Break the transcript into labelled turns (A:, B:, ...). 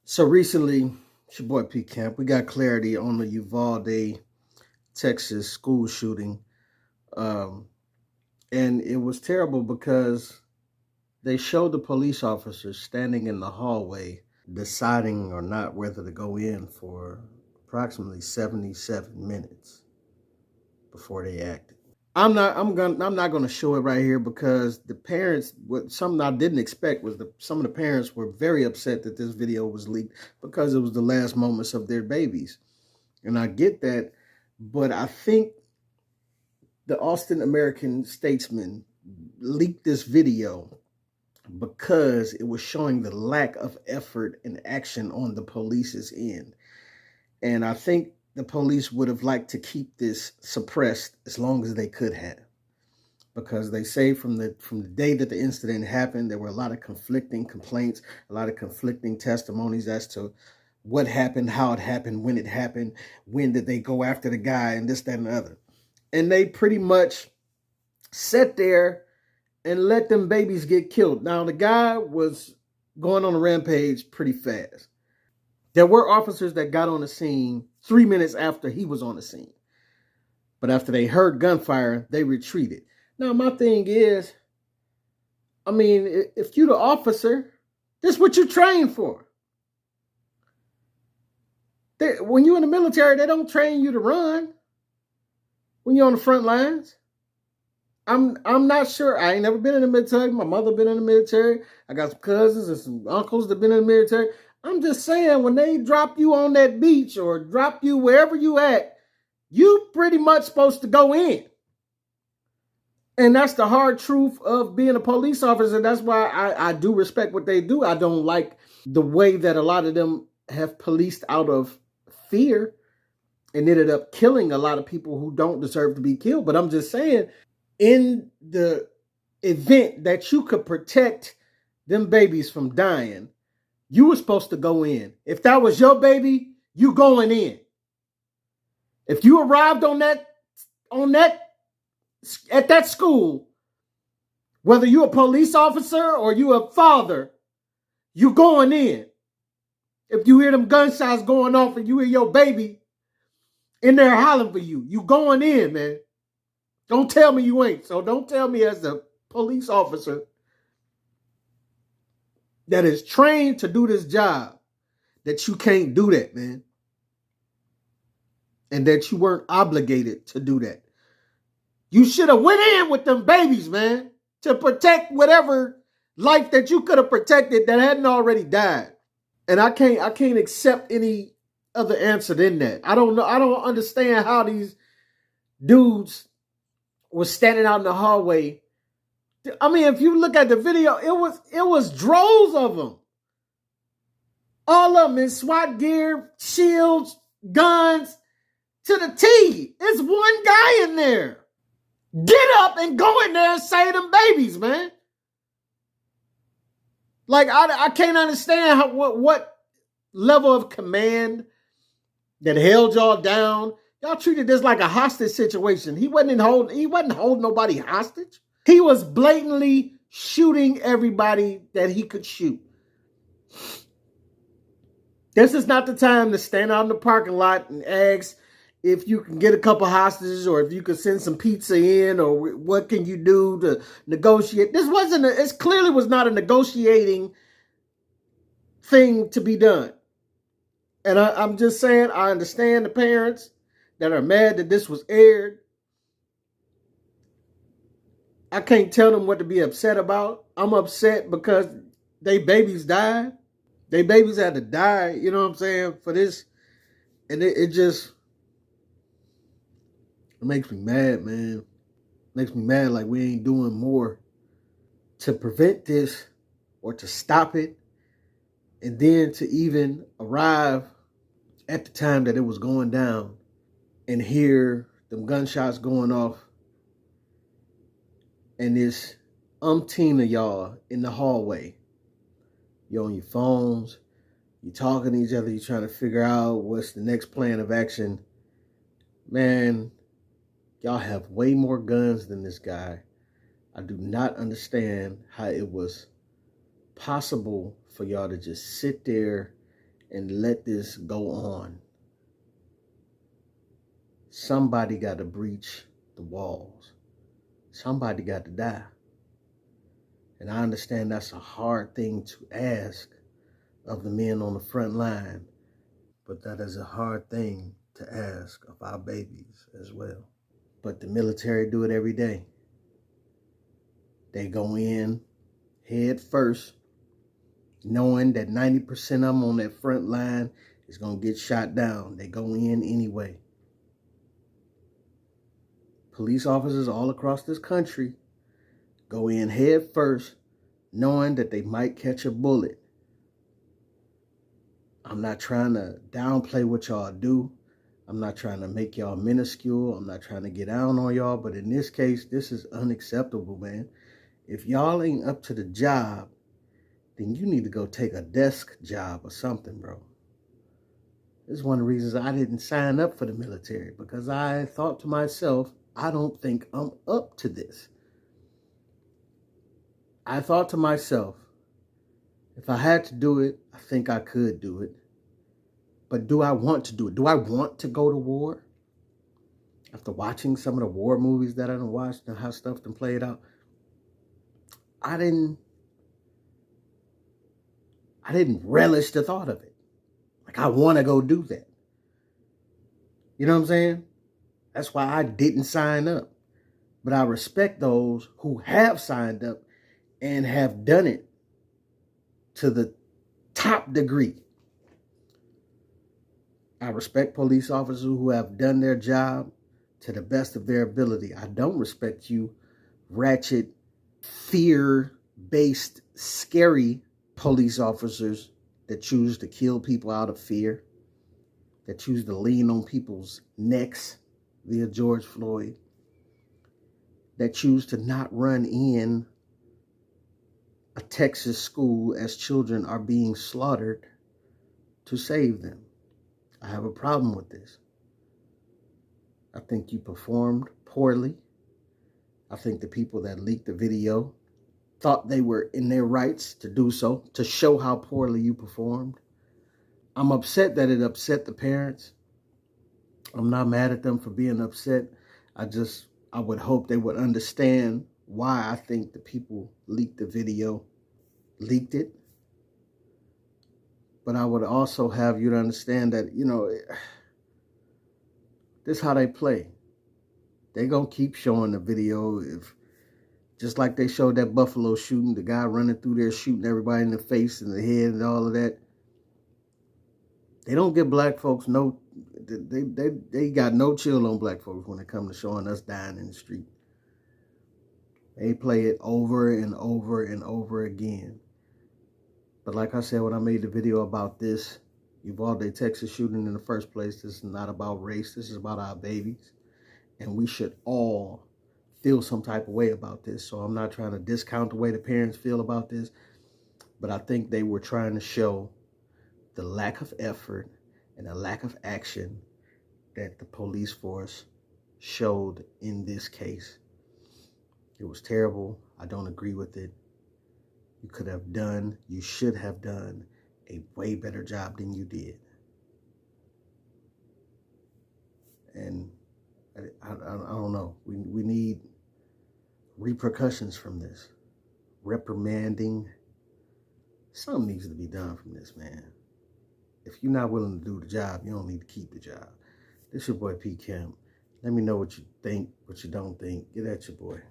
A: So recently, it's your boy P Camp. We got clarity on the Uvalde, Texas school shooting. Um, and it was terrible because they showed the police officers standing in the hallway deciding or not whether to go in for approximately 77 minutes before they acted. I'm not gonna show it right here because the parents, what something I didn't expect was some of the parents were very upset that this video was leaked because it was the last moments of their babies. And I get that, but I think the Austin American-statesman leaked this video because it was showing the lack of effort and action on the police's end. And I think the police would have liked to keep this suppressed as long as they could have. Because they say from the day that the incident happened, there were a lot of conflicting complaints, a lot of conflicting testimonies as to what happened, how it happened, when did they go after the guy, and this, that, and the other. And they pretty much sat there and let them babies get killed. Now, the guy was going on a rampage pretty fast. There were officers that got on the scene 3 minutes after he was on the scene. But after they heard gunfire, they retreated. Now, my thing is, I mean, if you're the officer, this is what you train for. When you're in the military, they don't train you to run when you're on the front lines. I'm not sure. I ain't never been in the military. My mother been in the military. I got some cousins and some uncles that been in the military. I'm just saying, when they drop you on that beach or drop you wherever you at, you pretty much supposed to go in. And that's the hard truth of being a police officer. That's why I do respect what they do. I don't like the way that a lot of them have policed out of fear and ended up killing a lot of people who don't deserve to be killed. But I'm just saying, in the event that you could protect them babies from dying, you were supposed to go in. If that was your baby, you going in. If you arrived at that school, whether you're a police officer or you a father, you going in. If you hear them gunshots going off and you hear your baby in there hollering for you, you going in, man. Don't tell me you ain't. So don't tell me as a police officer that is trained to do this job that you can't do that, man. And that you weren't obligated to do that. You should have went in with them babies, man, to protect whatever life that you could have protected that hadn't already died. And I can't accept any other answer than that. I don't know. I don't understand how these dudes were standing out in the hallway. I mean, if you look at the video, it was droves of them. All of them in SWAT gear, shields, guns, to the T. It's one guy in there. Get up and go in there and save them babies, man. Like, I can't understand what level of command that held y'all down. Y'all treated this like a hostage situation. He wasn't holding nobody hostage. He was blatantly shooting everybody that he could shoot. This is not the time to stand out in the parking lot and ask if you can get a couple hostages or if you can send some pizza in or what can you do to negotiate. It clearly was not a negotiating thing to be done. And I'm just saying, I understand the parents that are mad that this was aired. I can't tell them what to be upset about. I'm upset because they babies died. They babies had to die, you know what I'm saying, for this. And it just... it makes me mad, man. It makes me mad like we ain't doing more to prevent this or to stop it. And then to even arrive at the time that it was going down and hear them gunshots going off. And this umpteen of y'all in the hallway. You're on your phones. You're talking to each other. You're trying to figure out what's the next plan of action. Man, y'all have way more guns than this guy. I do not understand how it was possible for y'all to just sit there and let this go on. Somebody got to breach the walls. Somebody got to die. And I understand that's a hard thing to ask of the men on the front line, but that is a hard thing to ask of our babies as well. But the military do it every day. They go in head first, knowing that 90% of them on that front line is going to get shot down. They go in anyway. Police officers all across this country go in head first, knowing that they might catch a bullet. I'm not trying to downplay what y'all do. I'm not trying to make y'all minuscule. I'm not trying to get down on y'all. But in this case, this is unacceptable, man. If y'all ain't up to the job, then you need to go take a desk job or something, bro. This is one of the reasons I didn't sign up for the military, because I thought to myself, I don't think I'm up to this. I thought to myself, if I had to do it, I think I could do it. But do I want to do it? Do I want to go to war? After watching some of the war movies that I done watched and how stuff done played out, I didn't relish the thought of it. Like, I want to go do that. You know what I'm saying? That's why I didn't sign up. But I respect those who have signed up and have done it to the top degree. I respect police officers who have done their job to the best of their ability. I don't respect you ratchet, fear-based, scary police officers that choose to kill people out of fear, that choose to lean on people's necks via George Floyd, that choose to not run in a Texas school as children are being slaughtered to save them. I have a problem with this. I think you performed poorly. I think the people that leaked the video thought they were in their rights to do so, to show how poorly you performed. I'm upset that it upset the parents. I'm not mad at them for being upset. I would hope they would understand why I think the people leaked the video, leaked it. But I would also have you to understand that, this is how they play. They're going to keep showing the video. Just like they showed that Buffalo shooting, the guy running through there shooting everybody in the face and the head and all of that. They don't give black folks they got no chill on black folks when it comes to showing us dying in the street. They play it over and over and over again. But like I said, when I made the video about this Uvalde, Texas shooting in the first place, this is not about race. This is about our babies. And we should all feel some type of way about this. So I'm not trying to discount the way the parents feel about this, but I think they were trying to show the lack of effort and the lack of action that the police force showed in this case. It was terrible. I don't agree with it. You should have done a way better job than you did. And I don't know. We need repercussions from this. Reprimanding. Something needs to be done from this, man. If you're not willing to do the job, you don't need to keep the job. This your boy P. Camp. Let me know what you think, what you don't think. Get at your boy.